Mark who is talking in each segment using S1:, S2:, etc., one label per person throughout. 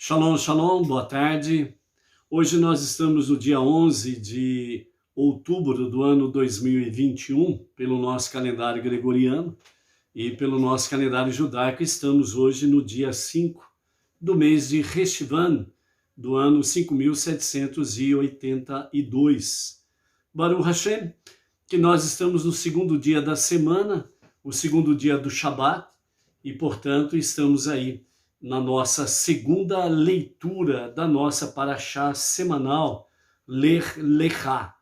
S1: Shalom, shalom, boa tarde. Hoje nós estamos no dia 11 de outubro do ano 2021, pelo nosso calendário gregoriano, e pelo nosso calendário judaico estamos hoje no dia 5 do mês de Reshvan, do ano 5782. Baruch Hashem, que nós estamos no segundo dia da semana, o segundo dia do Shabat, e portanto estamos aí na nossa segunda leitura da nossa paraxá semanal, Lech Lechá,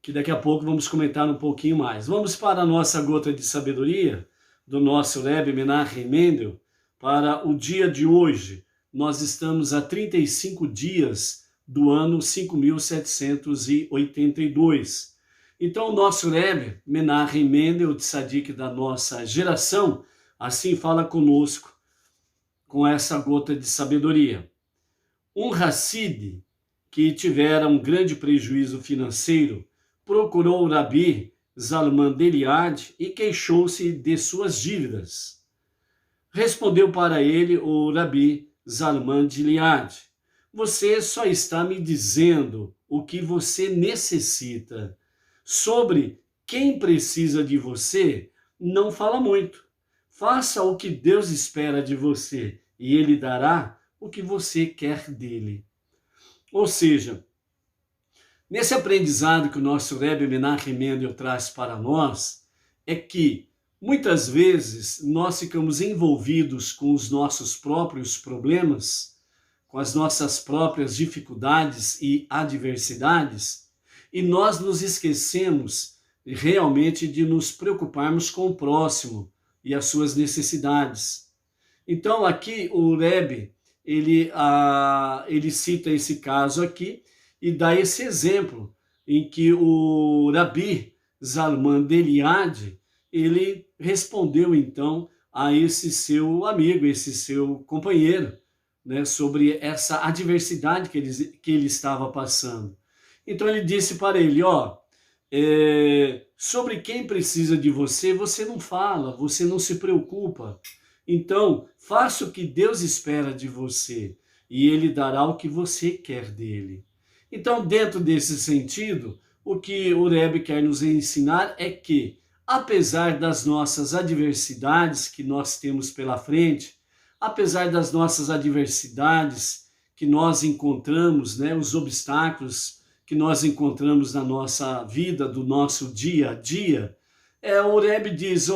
S1: que daqui a pouco vamos comentar um pouquinho mais. Vamos para a nossa gota de sabedoria do nosso Rebbe Menachem Mendel para o dia de hoje. Nós estamos a 35 dias do ano 5782. Então o nosso Rebbe Menachem Mendel, tzadik da nossa geração, assim fala conosco, com essa gota de sabedoria. Um Hassid que tivera um grande prejuízo financeiro procurou o Rabi Zalman de Liad e queixou-se de suas dívidas. Respondeu para ele o Rabi Zalman de Liad: você só está me dizendo o que você necessita. Sobre quem precisa de você, não fala muito. Faça o que Deus espera de você e Ele dará o que você quer dele. Ou seja, nesse aprendizado que o nosso Rebbe Menachem Mendel traz para nós, é que muitas vezes nós ficamos envolvidos com os nossos próprios problemas, com as nossas próprias dificuldades e adversidades, e nós nos esquecemos realmente de nos preocuparmos com o próximo e as suas necessidades. Então aqui o Rebbe, ele cita esse caso aqui e dá esse exemplo em que o Rabi Zalman de Liad, ele respondeu então a esse seu amigo, esse seu companheiro, né, sobre essa adversidade que ele estava passando. Então ele disse para ele, sobre quem precisa de você, você não fala, você não se preocupa. Então, faça o que Deus espera de você e Ele dará o que você quer dele. Então, dentro desse sentido, o que o Rebbe quer nos ensinar é que, apesar das nossas adversidades que nós temos pela frente, apesar das nossas adversidades que nós encontramos, né, os obstáculos que nós encontramos na nossa vida, do nosso dia a dia, o Rebbe diz,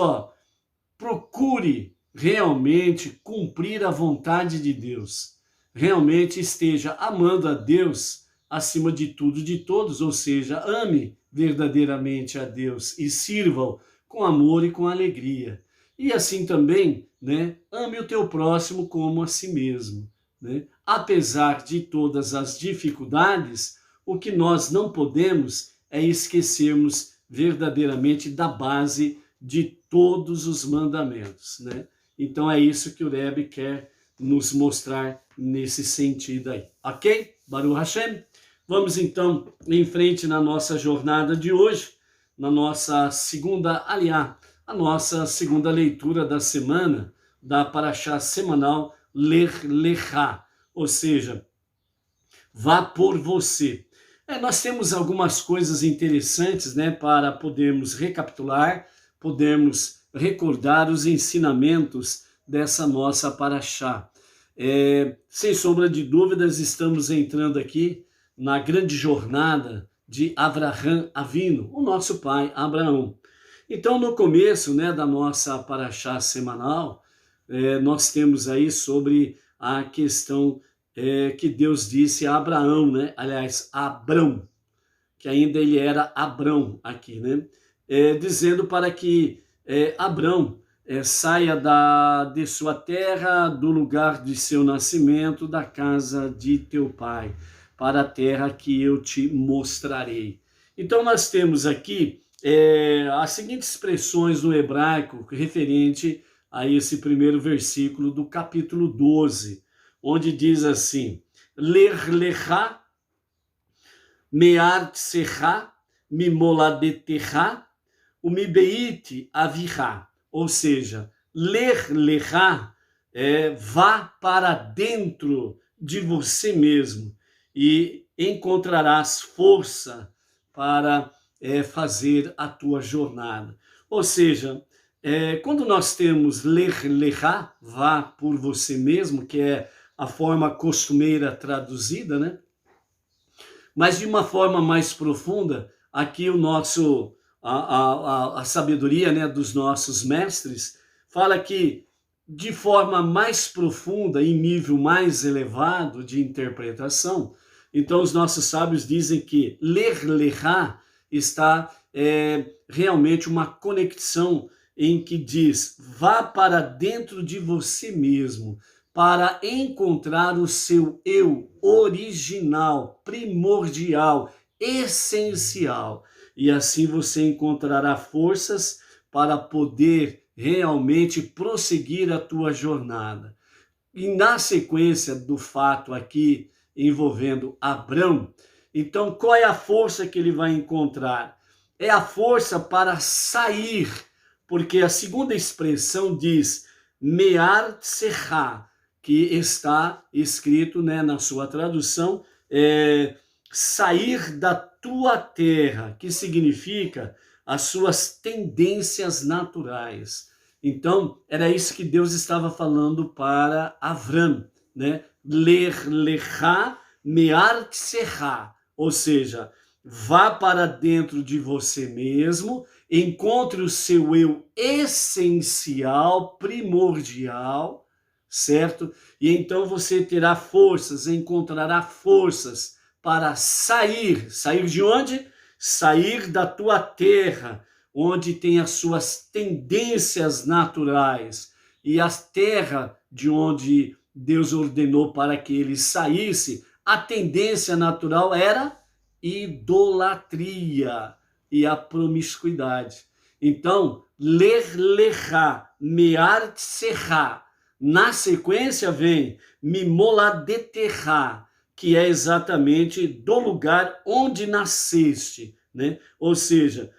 S1: procure realmente cumprir a vontade de Deus, realmente esteja amando a Deus acima de tudo e de todos, ou seja, ame verdadeiramente a Deus e sirva-o com amor e com alegria. E assim também, né, ame o teu próximo como a si mesmo, né? Apesar de todas as dificuldades, o que nós não podemos é esquecermos verdadeiramente da base de todos os mandamentos, né? Então é isso que o Rebbe quer nos mostrar nesse sentido aí, ok? Baruch Hashem. Vamos então em frente na nossa jornada de hoje, na nossa segunda aliá, a nossa segunda leitura da semana, da paraxá semanal Lech Lechá, ou seja, vá por você. Nós temos algumas coisas interessantes, né, para podermos recapitular, podermos recordar os ensinamentos dessa nossa paraxá. Sem sombra de dúvidas, estamos entrando aqui na grande jornada de Avraham Avinu, o nosso pai Abraão. Então, no começo, né, da nossa paraxá semanal, nós temos aí sobre a questão que Deus disse a Abraão, né? Aliás, a Abrão, que ainda ele era Abrão aqui, né? Dizendo para que Abrão saia de sua terra, do lugar de seu nascimento, da casa de teu pai, para a terra que eu te mostrarei. Então nós temos aqui as seguintes expressões no hebraico referente a esse primeiro versículo do capítulo 12, onde diz assim, Lech Lechá, me'artsecha, mimoladetecha, umibeit avicha. Ou seja, Lech Lechá, vá para dentro de você mesmo e encontrarás força para fazer a tua jornada. Ou seja, quando nós temos ler lechá, vá por você mesmo, que é a forma costumeira traduzida, né? Mas de uma forma mais profunda, aqui a sabedoria, né, dos nossos mestres fala que de forma mais profunda, em nível mais elevado de interpretação, então os nossos sábios dizem que ler lechá está realmente uma conexão em que diz, vá para dentro de você mesmo, para encontrar o seu eu original, primordial, essencial. E assim você encontrará forças para poder realmente prosseguir a tua jornada. E na sequência do fato aqui envolvendo Abrão, então qual é a força que ele vai encontrar? É a força para sair, porque a segunda expressão diz mear tserá, que está escrito, né, na sua tradução, sair da tua terra, que significa as suas tendências naturais. Então, era isso que Deus estava falando para Avram, né? Ler lechá mear tserá, ou seja, vá para dentro de você mesmo, encontre o seu eu essencial, primordial, certo? E então você terá forças, encontrará forças para sair. Sair de onde? Sair da tua terra, onde tem as suas tendências naturais. E a terra de onde Deus ordenou para que ele saísse, a tendência natural era idolatria e a promiscuidade. Então, ler lechá, mear tserá. Na sequência vem mimoladeterá, que é exatamente do lugar onde nasceste, né? Ou seja,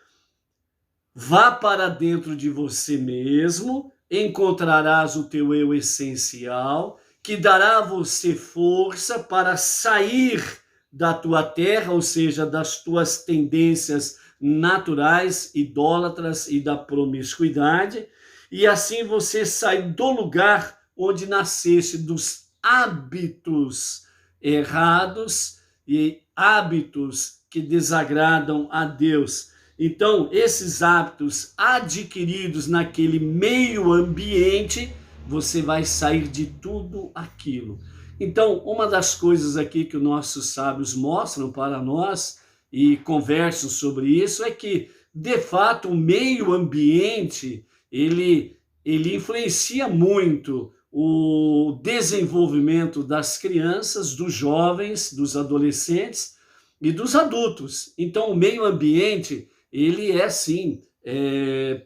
S1: vá para dentro de você mesmo, encontrarás o teu eu essencial, que dará a você força para sair da tua terra, ou seja, das tuas tendências naturais, idólatras e da promiscuidade, e assim você sai do lugar onde nasceste, dos hábitos errados e hábitos que desagradam a Deus. Então, esses hábitos adquiridos naquele meio ambiente, você vai sair de tudo aquilo. Então, uma das coisas aqui que os nossos sábios mostram para nós e conversam sobre isso é que, de fato, o meio ambiente, ele influencia muito o desenvolvimento das crianças, dos jovens, dos adolescentes e dos adultos. Então, o meio ambiente, ele sim,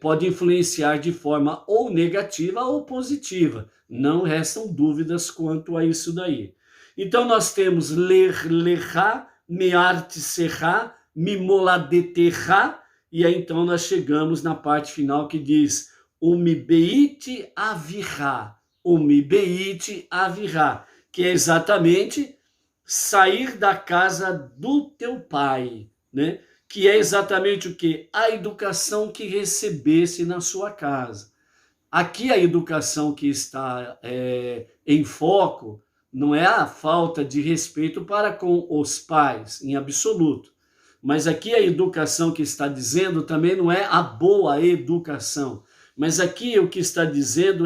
S1: pode influenciar de forma ou negativa ou positiva. Não restam dúvidas quanto a isso daí. Então, nós temos ler lechá, mear tserá, mimoladeterá, e aí então nós chegamos na parte final que diz umibeit avirá, umibeit avirá, que é exatamente sair da casa do teu pai, né? Que é exatamente o que? A educação que recebesse na sua casa. Aqui a educação que está em foco não é a falta de respeito para com os pais, em absoluto. Mas aqui a educação que está dizendo também não é a boa educação. Mas aqui o que está dizendo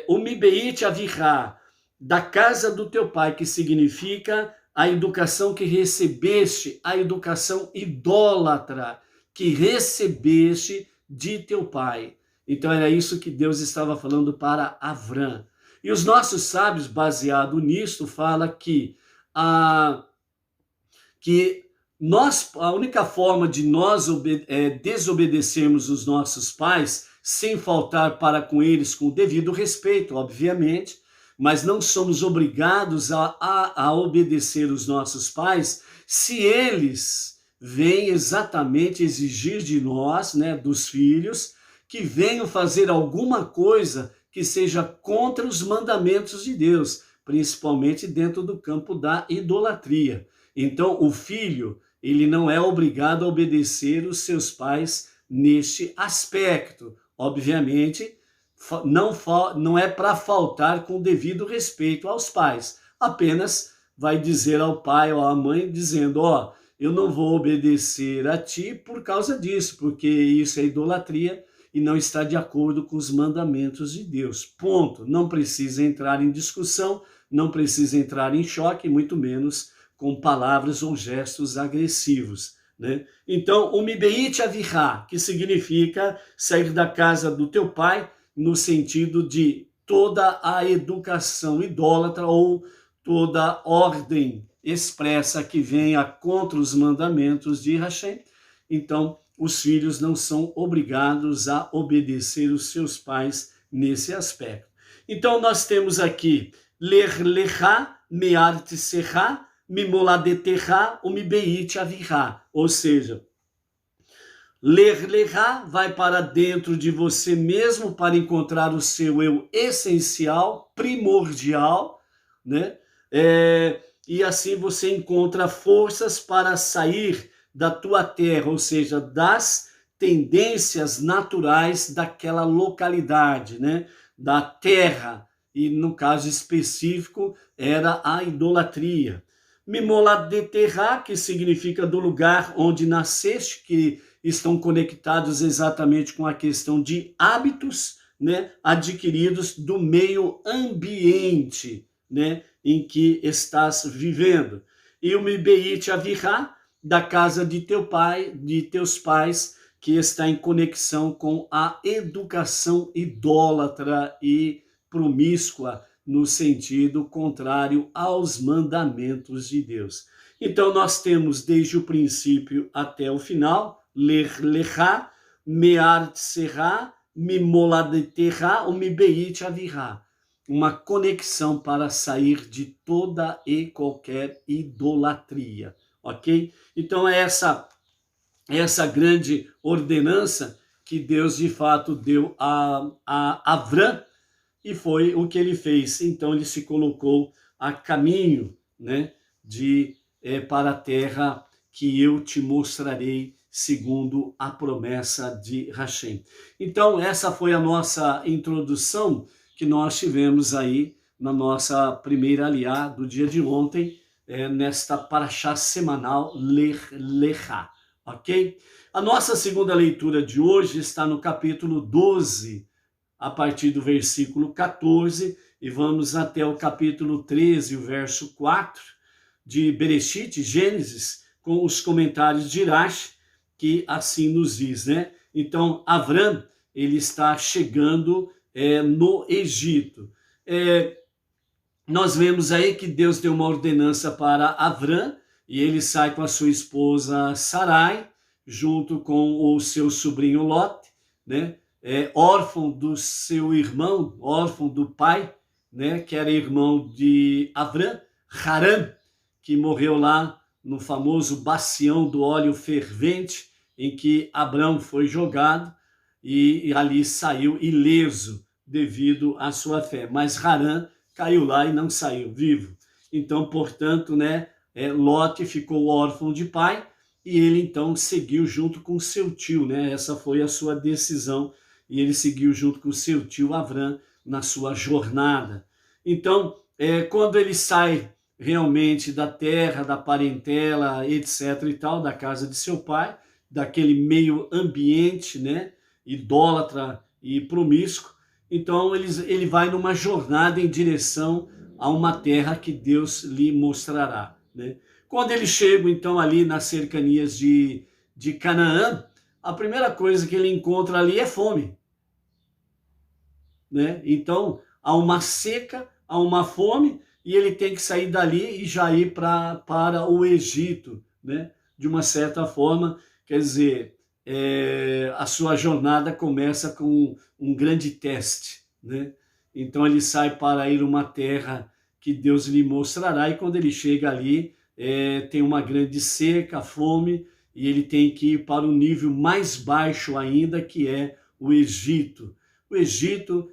S1: o mibeit avirá, da casa do teu pai, que significa a educação que recebeste, a educação idólatra que recebeste de teu pai. Então era isso que Deus estava falando para Avram. E os nossos sábios, baseado nisso, falam que a única forma de nós desobedecermos os nossos pais, sem faltar para com eles com o devido respeito, obviamente, mas não somos obrigados a obedecer os nossos pais se eles vêm exatamente exigir de nós, né, dos filhos, que venham fazer alguma coisa que seja contra os mandamentos de Deus. principalmente dentro do campo da idolatria. Então, o filho, ele não é obrigado a obedecer os seus pais neste aspecto. Obviamente, não é para faltar com devido respeito aos pais, apenas vai dizer ao pai ou à mãe, dizendo, ó, eu não vou obedecer a ti por causa disso, porque isso é idolatria e não está de acordo com os mandamentos de Deus. Ponto. Não precisa entrar em discussão, não precisa entrar em choque, muito menos com palavras ou gestos agressivos, né? Então, o Mibeit Avirá, que significa sair da casa do teu pai, no sentido de toda a educação idólatra ou toda ordem expressa que venha contra os mandamentos de Hashem. Então, os filhos não são obrigados a obedecer os seus pais nesse aspecto. Então, nós temos aqui Ler Lecha, Me'art Serra, Mimoladeterra, o Mibeit Avirá, ou seja, Ler Lecha vai para dentro de você mesmo para encontrar o seu eu essencial, primordial, né? E assim você encontra forças para sair da tua terra, ou seja, das tendências naturais daquela localidade, né? Da terra, e no caso específico era a idolatria. Mimoladeterra, que significa do lugar onde nasceste, que estão conectados exatamente com a questão de hábitos, né, adquiridos do meio ambiente, né, em que estás vivendo. E o Mibeit Avirá, da casa de teu pai, de teus pais, que está em conexão com a educação idólatra e promíscua, no sentido contrário aos mandamentos de Deus. Então nós temos desde o princípio até o final, Ler Lecha, Me'art Serra, Mimoladeterra, o Mibeit Avirá. Uma conexão para sair de toda e qualquer idolatria, ok? Então é essa grande ordenança que Deus de fato deu a Avram, e foi o que ele fez. Então ele se colocou a caminho, né, para a terra que eu te mostrarei, segundo a promessa de Hashem. Então essa foi a nossa introdução que nós tivemos aí na nossa primeira aliá do dia de ontem, nesta paraxá semanal Ler Lecha, ok? A nossa segunda leitura de hoje está no capítulo 12, a partir do versículo 14, e vamos até o capítulo 13, o verso 4, de Bereshit, Gênesis, com os comentários de Rashi, que assim nos diz, né? Então, Avram, ele está chegando no Egito. Nós vemos aí que Deus deu uma ordenança para Avram, e ele sai com a sua esposa Sarai, junto com o seu sobrinho Lot, né? Órfão do seu irmão, órfão do pai, né? Que era irmão de Avram, Haran, que morreu lá no famoso bacião do óleo fervente, em que Abrão foi jogado e ali saiu ileso devido à sua fé. Mas Haran caiu lá e não saiu vivo. Então, portanto, né, Lot ficou órfão de pai e ele então seguiu junto com seu tio, né? Essa foi a sua decisão e ele seguiu junto com seu tio Avram na sua jornada. Então, quando ele sai realmente da terra, da parentela, etc. e tal, da casa de seu pai, daquele meio ambiente, né, idólatra e promíscuo, então ele vai numa jornada em direção a uma terra que Deus lhe mostrará, né? Quando ele chega então ali nas cercanias de Canaã, a primeira coisa que ele encontra ali é fome, né? Então há uma seca, há uma fome, e ele tem que sair dali e já ir para o Egito, né? De uma certa forma, quer dizer, a sua jornada começa com um grande teste, né? Então ele sai para ir a uma terra que Deus lhe mostrará, e quando ele chega ali, tem uma grande seca, fome, e ele tem que ir para o nível mais baixo ainda, que é o Egito. O Egito,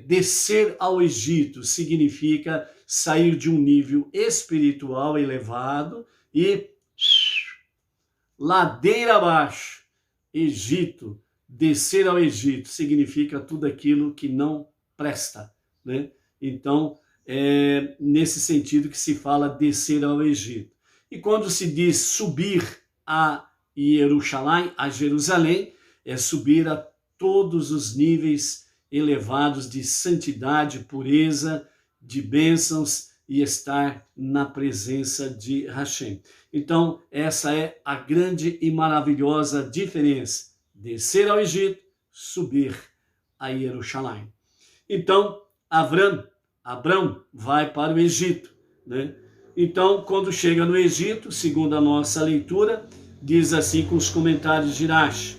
S1: descer ao Egito significa sair de um nível espiritual elevado e ladeira abaixo, Egito, descer ao Egito, significa tudo aquilo que não presta, né? Então, é nesse sentido que se fala descer ao Egito. E quando se diz subir a Jerusalém, a Jerusalém, é subir a todos os níveis elevados de santidade, pureza, de bênçãos e estar na presença de Hashem. Então, essa é a grande e maravilhosa diferença. Descer ao Egito, subir a Jerusalém. Então, Abrão vai para o Egito, né? Então, quando chega no Egito, segundo a nossa leitura, diz assim com os comentários de Rashi: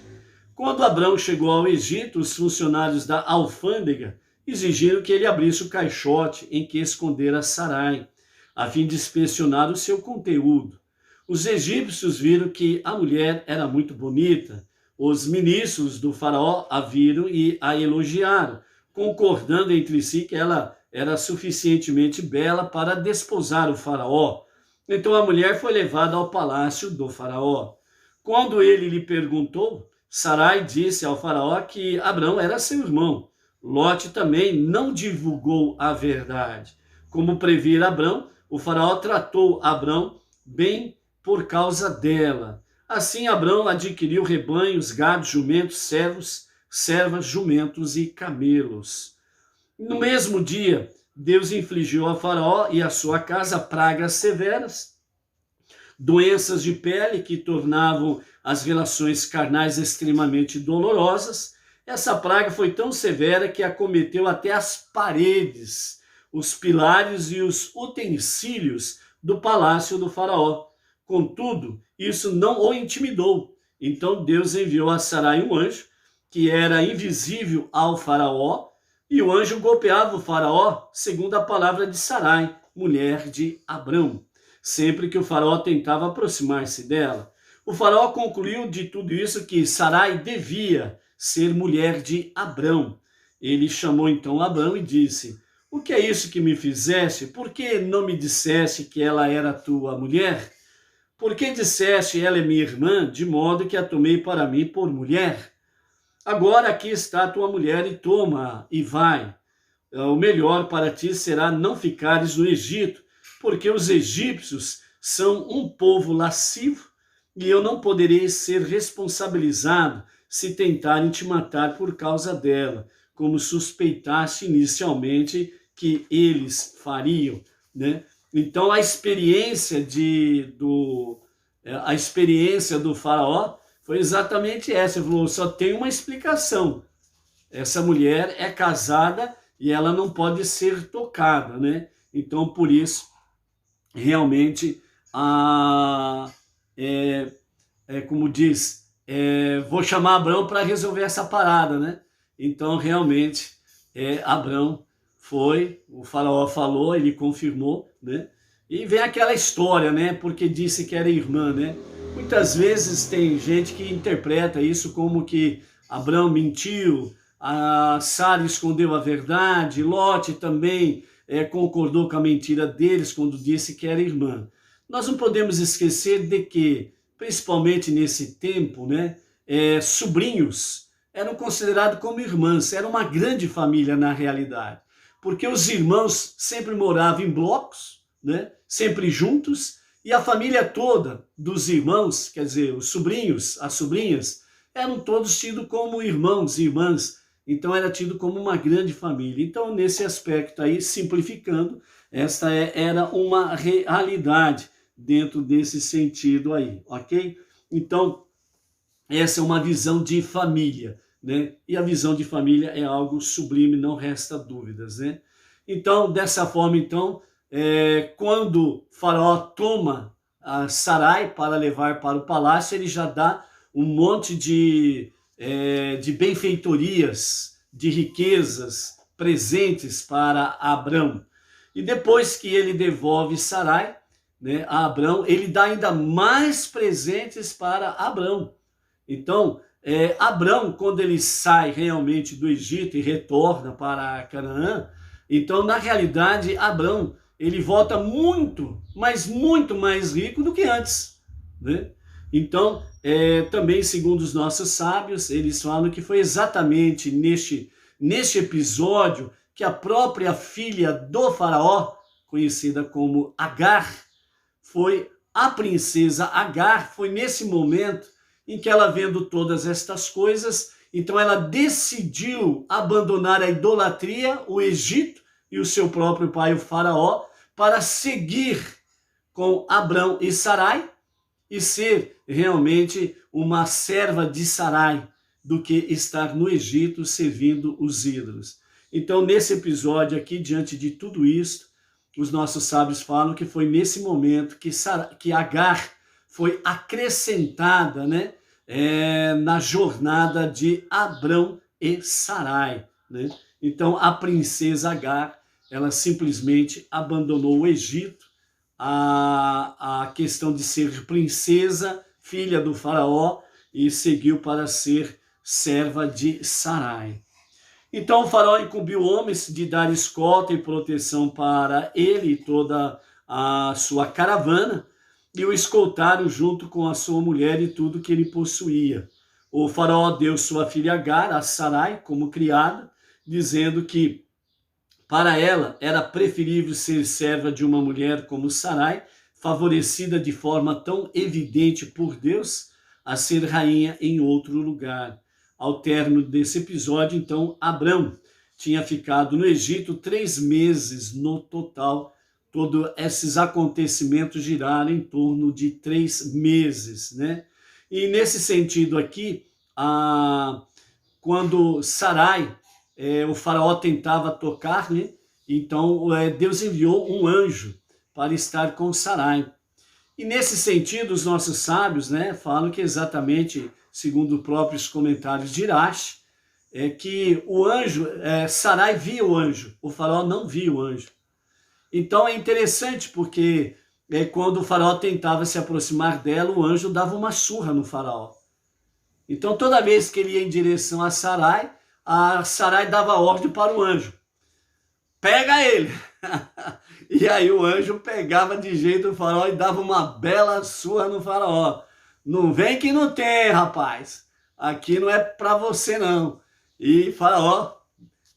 S1: quando Abrão chegou ao Egito, os funcionários da alfândega exigiram que ele abrisse o caixote em que escondera Sarai, a fim de inspecionar o seu conteúdo. Os egípcios viram que a mulher era muito bonita. Os ministros do faraó a viram e a elogiaram, concordando entre si que ela era suficientemente bela para desposar o faraó. Então a mulher foi levada ao palácio do faraó. Quando ele lhe perguntou, Sarai disse ao faraó que Abrão era seu irmão. Lote também não divulgou a verdade. Como previra Abrão, o faraó tratou Abrão bem por causa dela. Assim Abrão adquiriu rebanhos, gados, jumentos, servos, servas, jumentos e camelos. No mesmo dia, Deus infligiu a Faraó e a sua casa pragas severas, doenças de pele que tornavam as relações carnais extremamente dolorosas. Essa praga foi tão severa que acometeu até as paredes, os pilares e os utensílios do palácio do Faraó. Contudo, isso não o intimidou. Então Deus enviou a Sarai um anjo, que era invisível ao Faraó, e o anjo golpeava o Faraó, segundo a palavra de Sarai, mulher de Abrão, sempre que o Faraó tentava aproximar-se dela. O Faraó concluiu de tudo isso que Sarai devia ser mulher de Abrão. Ele chamou então Abrão e disse: o que é isso que me fizeste? Por que não me disseste que ela era tua mulher? Por que disseste, ela é minha irmã, de modo que a tomei para mim por mulher? Agora aqui está a tua mulher, e toma e vai. O melhor para ti será não ficares no Egito, porque os egípcios são um povo lascivo, e eu não poderei ser responsabilizado se tentarem te matar por causa dela, como suspeitaste inicialmente que eles fariam, né? Então a experiência do faraó foi exatamente essa. Ele falou: só tem uma explicação. Essa mulher é casada e ela não pode ser tocada, né? Então por isso realmente como diz, vou chamar Abrão para resolver essa parada, né? Então realmente Abrão foi, o faraó falou, ele confirmou, né? E vem aquela história, né? Porque disse que era irmã, né? Muitas vezes tem gente que interpreta isso como que Abrão mentiu, a Sara escondeu a verdade, Lote também concordou com a mentira deles quando disse que era irmã. Nós não podemos esquecer de que, principalmente nesse tempo, né? Sobrinhos eram considerados como irmãs, era uma grande família na realidade. Porque os irmãos sempre moravam em blocos, né? Sempre juntos, e a família toda dos irmãos, quer dizer, os sobrinhos, as sobrinhas, eram todos tidos como irmãos e irmãs, então era tido como uma grande família. Então, nesse aspecto aí, simplificando, esta era uma realidade dentro desse sentido aí, ok? Então, essa é uma visão de família, né? E a visão de família é algo sublime, não resta dúvidas, né? Então, dessa forma, então, quando Faraó toma a Sarai para levar para o palácio, ele já dá um monte de benfeitorias, de riquezas, presentes para Abrão. E depois que ele devolve Sarai, né, a Abrão, ele dá ainda mais presentes para Abrão. Então, Abrão, quando ele sai realmente do Egito e retorna para Canaã, então, na realidade, Abrão, ele volta muito, mas muito mais rico do que antes, né? Então, também segundo os nossos sábios, eles falam que foi exatamente neste episódio que a própria filha do faraó, conhecida como Agar, foi a princesa Agar, foi nesse momento em que ela, vendo todas estas coisas, então ela decidiu abandonar a idolatria, o Egito e o seu próprio pai, o faraó, para seguir com Abrão e Sarai e ser realmente uma serva de Sarai, do que estar no Egito servindo os ídolos. Então, nesse episódio aqui, diante de tudo isso, os nossos sábios falam que foi nesse momento que Agar foi acrescentada, né, na jornada de Abrão e Sarai, né? Então, a princesa Agar, ela simplesmente abandonou o Egito, a questão de ser princesa, filha do faraó, e seguiu para ser serva de Sarai. Então o faraó incumbiu homens de dar escolta e proteção para ele e toda a sua caravana, e o escoltaram junto com a sua mulher e tudo que ele possuía. O faraó deu sua filha Agar a Sarai como criada, dizendo que para ela era preferível ser serva de uma mulher como Sarai, favorecida de forma tão evidente por Deus, a ser rainha em outro lugar. Ao término desse episódio, então, Abrão tinha ficado no Egito 3 meses no total. Todos esses acontecimentos giraram em torno de 3 meses, né? E nesse sentido aqui, quando Sarai, o faraó tentava tocar, né? Então Deus enviou um anjo para estar com Sarai. E nesse sentido, os nossos sábios, né, falam que exatamente, segundo próprios comentários de Irache, que o anjo, Sarai via o anjo, o faraó não via o anjo. Então é interessante porque quando o faraó tentava se aproximar dela, o anjo dava uma surra no faraó. Então toda vez que ele ia em direção a Sarai dava ordem para o anjo: pega ele! E aí o anjo pegava de jeito o faraó e dava uma bela surra no faraó. Não vem que não tem, rapaz. Aqui não é para você, não. E faraó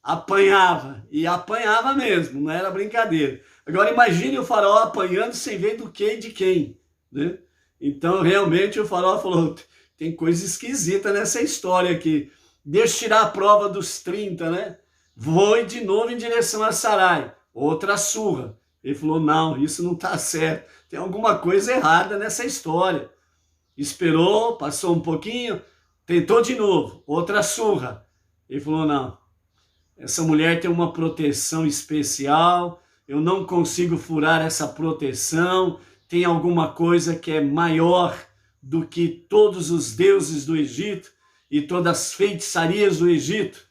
S1: apanhava. E apanhava mesmo, não era brincadeira. Agora imagine o faraó apanhando sem ver do que e de quem, né? Então realmente o faraó falou: tem coisa esquisita nessa história aqui. Deixa eu tirar a prova dos 30, né? Vou de novo em direção a Sarai. Outra surra. Ele falou: não, isso não está certo. Tem alguma coisa errada nessa história. Esperou, passou um pouquinho, tentou de novo. Outra surra. Ele falou: não, essa mulher tem uma proteção especial. Eu não consigo furar essa proteção. Tem alguma coisa que é maior do que todos os deuses do Egito e todas as feitiçarias do Egito.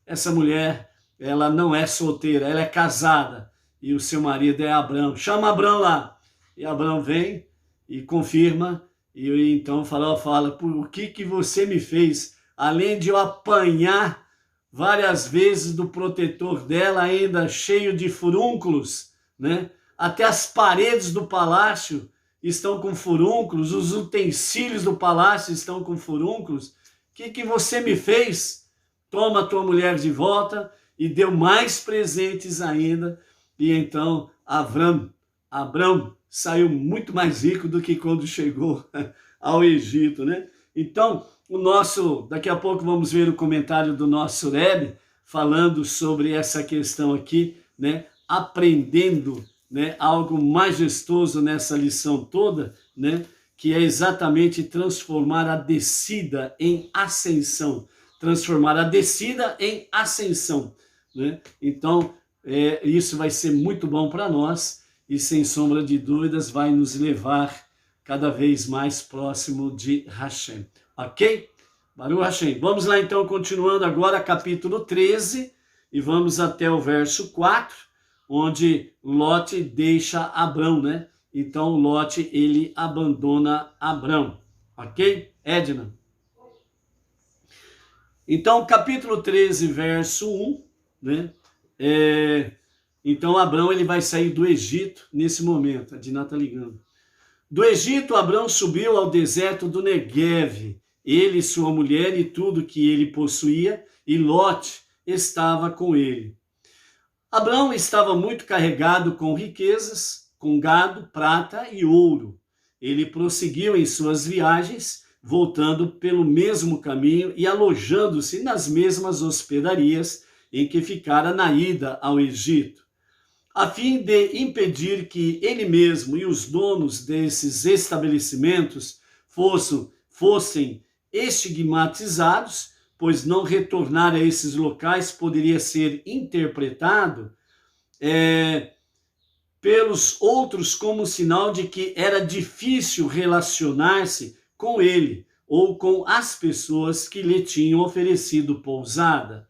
S1: Essa mulher, ela não é solteira, ela é casada. E o seu marido é Abrão. Chama Abrão lá. E Abrão vem e confirma. E então o faraó fala: por que você me fez? Além de eu apanhar várias vezes do protetor dela, ainda cheio de furúnculos, né? Até as paredes do palácio estão com furúnculos, os utensílios do palácio estão com furúnculos. O que você me fez? Toma a tua mulher de volta. E deu mais presentes ainda. E então Abrão saiu muito mais rico do que quando chegou ao Egito, né? Então, daqui a pouco vamos ver o comentário do nosso Rebbe falando sobre essa questão aqui, né? Aprendendo, né, algo majestoso nessa lição toda, né? Que é exatamente transformar a descida em ascensão. Transformar a descida em ascensão, né? Então, isso vai ser muito bom para nós e, sem sombra de dúvidas, vai nos levar cada vez mais próximo de Hashem. Ok? Baruch Hashem. Vamos lá, então, continuando agora, capítulo 13, e vamos até o verso 4, onde Lote deixa Abrão, né? Então, Lote, ele abandona Abrão. Ok? Edna? Então, capítulo 13, verso 1, né? Então Abrão ele vai sair do Egito nesse momento. A Diná está ligando. Do Egito, Abrão subiu ao deserto do Negueve, ele, sua mulher e tudo que ele possuía, e Lote estava com ele. Abrão estava muito carregado com riquezas, com gado, prata e ouro. Ele prosseguiu em suas viagens, voltando pelo mesmo caminho e alojando-se nas mesmas hospedarias em que ficara na ida ao Egito, a fim de impedir que ele mesmo e os donos desses estabelecimentos fossem estigmatizados, pois não retornar a esses locais poderia ser interpretado pelos outros como sinal de que era difícil relacionar-se com ele ou com as pessoas que lhe tinham oferecido pousada,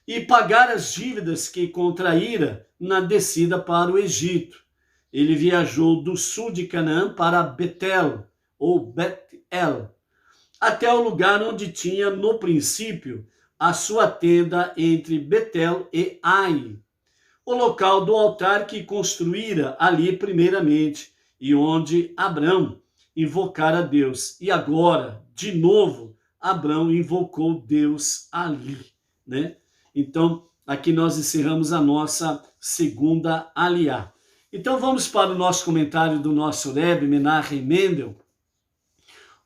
S1: e pagar as dívidas que contraíra na descida para o Egito. Ele viajou do sul de Canaã para Betel, ou Bet-El, até o lugar onde tinha no princípio a sua tenda entre Betel e Ai, o local do altar que construíra ali primeiramente, e onde Abrão invocara Deus. E agora, de novo, Abrão invocou Deus ali, né? Então, aqui nós encerramos a nossa segunda aliá. Então, vamos para o nosso comentário do nosso Rebbe Menachem Mendel,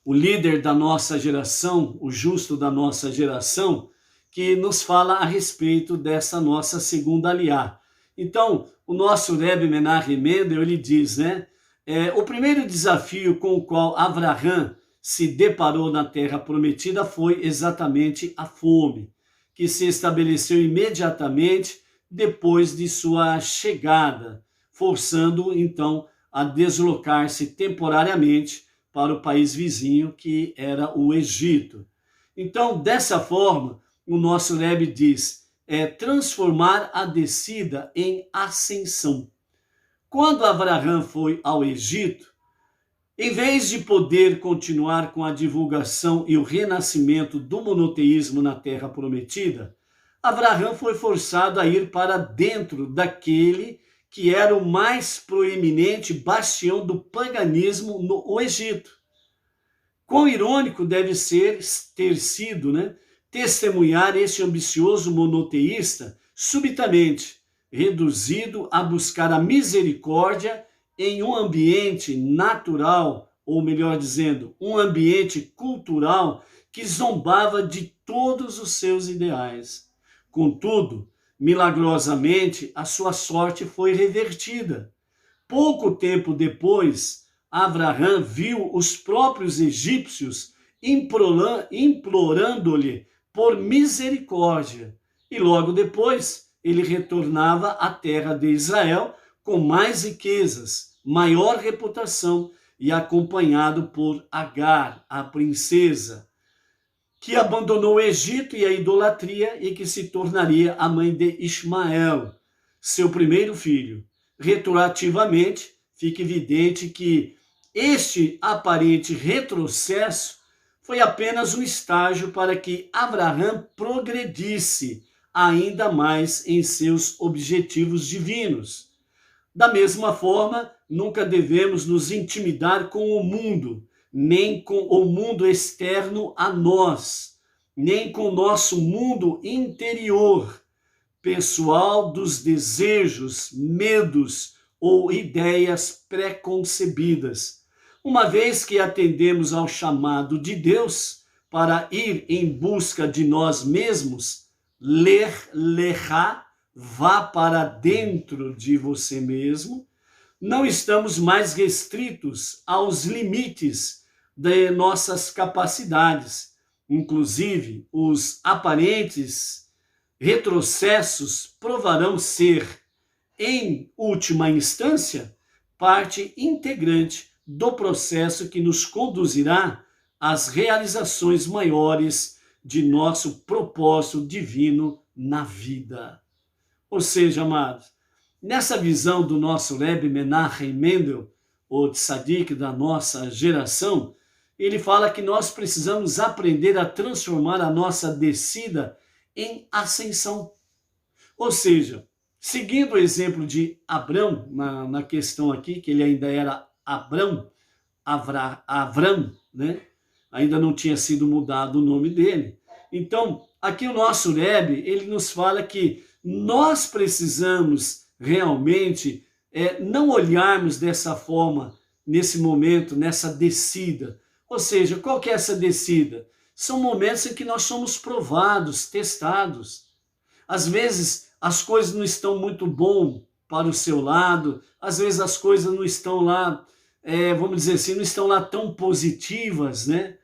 S1: o líder da nossa geração, o justo da nossa geração, que nos fala a respeito dessa nossa segunda aliá. Então, o nosso Rebbe Menachem Mendel, ele diz, né? O primeiro desafio com o qual Abraham se deparou na terra prometida foi exatamente a fome, que se estabeleceu imediatamente depois de sua chegada, forçando-o, então, a deslocar-se temporariamente para o país vizinho, que era o Egito. Então, dessa forma, o nosso Rebbe diz, transformar a descida em ascensão. Quando Abraham foi ao Egito, em vez de poder continuar com a divulgação e o renascimento do monoteísmo na Terra Prometida, Abraham foi forçado a ir para dentro daquele que era o mais proeminente bastião do paganismo no Egito. Quão irônico deve ter sido, né, testemunhar esse ambicioso monoteísta subitamente reduzido a buscar a misericórdia em um ambiente natural, ou melhor dizendo, um ambiente cultural que zombava de todos os seus ideais. Contudo, milagrosamente, a sua sorte foi revertida. Pouco tempo depois, Abraham viu os próprios egípcios implorando-lhe por misericórdia, e logo depois ele retornava à terra de Israel com mais riquezas, maior reputação e acompanhado por Agar, a princesa, que abandonou o Egito e a idolatria e que se tornaria a mãe de Ismael, seu primeiro filho. Retroativamente, fica evidente que este aparente retrocesso foi apenas um estágio para que Abraham progredisse ainda mais em seus objetivos divinos. Da mesma forma, nunca devemos nos intimidar com o mundo, nem com o mundo externo a nós, nem com o nosso mundo interior, pessoal dos desejos, medos ou ideias preconcebidas. Uma vez que atendemos ao chamado de Deus para ir em busca de nós mesmos, lechá, vá para dentro de você mesmo, não estamos mais restritos aos limites de nossas capacidades. Inclusive, os aparentes retrocessos provarão ser, em última instância, parte integrante do processo que nos conduzirá às realizações maiores de nosso propósito divino na vida. Ou seja, amados, nessa visão do nosso Rebbe Menachem Mendel, o tzadik da nossa geração, ele fala que nós precisamos aprender a transformar a nossa descida em ascensão. Ou seja, Seguindo o exemplo de Abrão, na questão aqui, que ele ainda era Avram, né? Ainda não tinha sido mudado o nome dele. Então, aqui o nosso Rebbe, ele nos fala que nós precisamos realmente não olharmos dessa forma, nesse momento, nessa descida. Ou seja, qual que é essa descida? São momentos em que nós somos provados, testados. Às vezes as coisas não estão muito bom para o seu lado, às vezes as coisas não estão lá, vamos dizer assim, não estão lá tão positivas, né?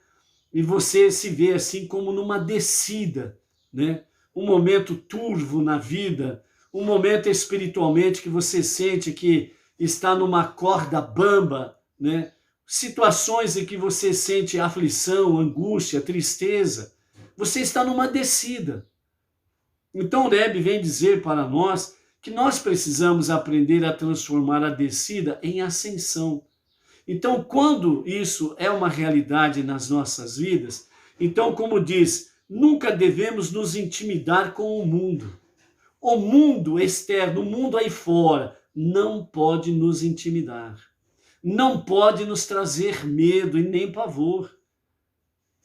S1: E você se vê assim como numa descida, né? Um momento turvo na vida, um momento espiritualmente que você sente que está numa corda bamba, né? Situações em que você sente aflição, angústia, tristeza. Você está numa descida. Então o Rebbe vem dizer para nós que nós precisamos aprender a transformar a descida em ascensão. Então, quando isso é uma realidade nas nossas vidas, então, como diz, nunca devemos nos intimidar com o mundo. O mundo externo, o mundo aí fora, não pode nos intimidar. Não pode nos trazer medo e nem pavor.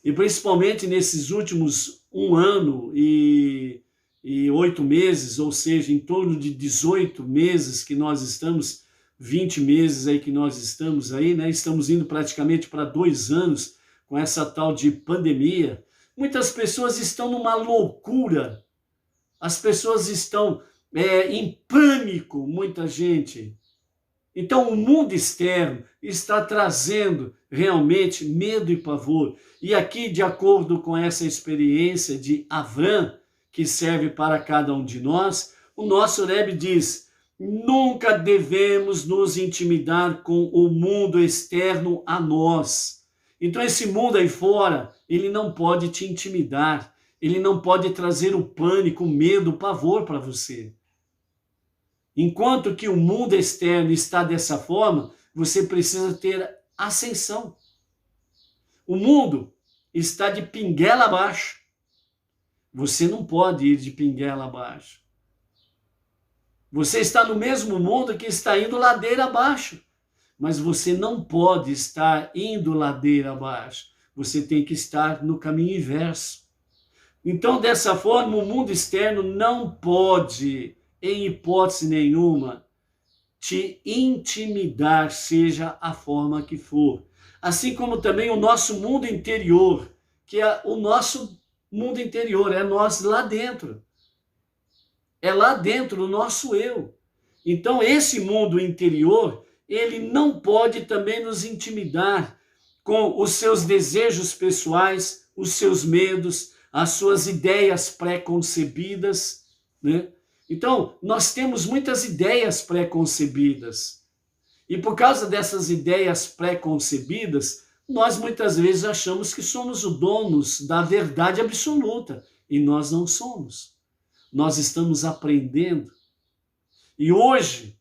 S1: E principalmente nesses últimos 1 ano e 8 meses, ou seja, em torno de 18 meses que nós estamos, 20 meses aí que nós estamos aí, né? Estamos indo praticamente para 2 anos com essa tal de pandemia. Muitas pessoas estão numa loucura. As pessoas estão em pânico, muita gente. Então o mundo externo está trazendo realmente medo e pavor. E aqui, de acordo com essa experiência de Avram, que serve para cada um de nós, o nosso Rebbe diz: nunca devemos nos intimidar com o mundo externo a nós. Então esse mundo aí fora, ele não pode te intimidar, ele não pode trazer o pânico, o medo, o pavor para você. Enquanto que o mundo externo está dessa forma, você precisa ter ascensão. O mundo está de pinguela abaixo. Você não pode ir de pinguela abaixo. Você está no mesmo mundo que está indo ladeira abaixo. Mas você não pode estar indo ladeira abaixo. Você tem que estar no caminho inverso. Então, dessa forma, o mundo externo não pode, em hipótese nenhuma, te intimidar, seja a forma que for. Assim como também o nosso mundo interior, que é o nosso mundo interior, é nós lá dentro. É lá dentro o nosso eu. Então esse mundo interior, ele não pode também nos intimidar com os seus desejos pessoais, os seus medos, as suas ideias pré-concebidas, né? Então, nós temos muitas ideias pré-concebidas. E por causa dessas ideias pré-concebidas, nós muitas vezes achamos que somos os donos da verdade absoluta. E nós não somos. Nós estamos aprendendo. E hoje,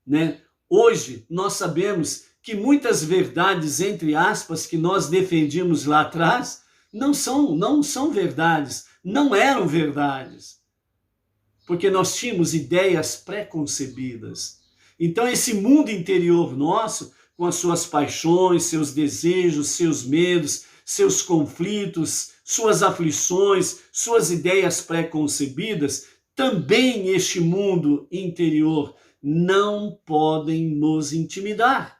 S1: né? Hoje nós sabemos que muitas verdades, entre aspas, que nós defendíamos lá atrás, não são verdades, não eram verdades. Porque nós tínhamos ideias pré-concebidas. Então esse mundo interior nosso, com as suas paixões, seus desejos, seus medos, seus conflitos, suas aflições, suas ideias pré-concebidas, também este mundo interior não podem nos intimidar.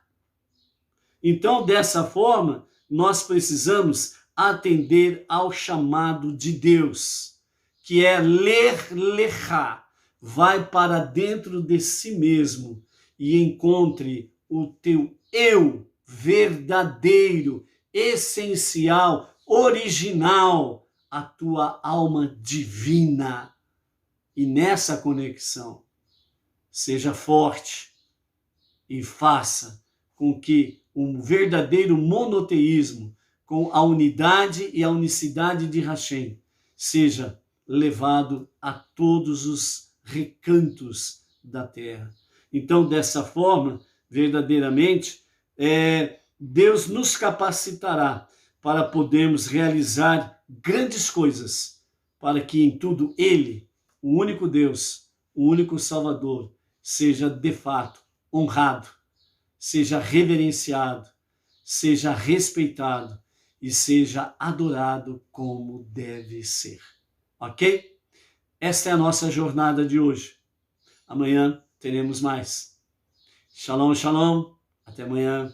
S1: Então, dessa forma, nós precisamos atender ao chamado de Deus, que é ler lechá, vai para dentro de si mesmo e encontre o teu eu verdadeiro, essencial, original, a tua alma divina. E nessa conexão, seja forte e faça com que um verdadeiro monoteísmo, com a unidade e a unicidade de Hashem, seja levado a todos os recantos da terra. Então, dessa forma, verdadeiramente, Deus nos capacitará para podermos realizar grandes coisas, para que em tudo Ele, o único Deus, o único Salvador, seja de fato honrado, seja reverenciado, seja respeitado e seja adorado como deve ser. Ok? Esta é a nossa jornada de hoje. Amanhã teremos mais. Shalom, shalom. Até amanhã.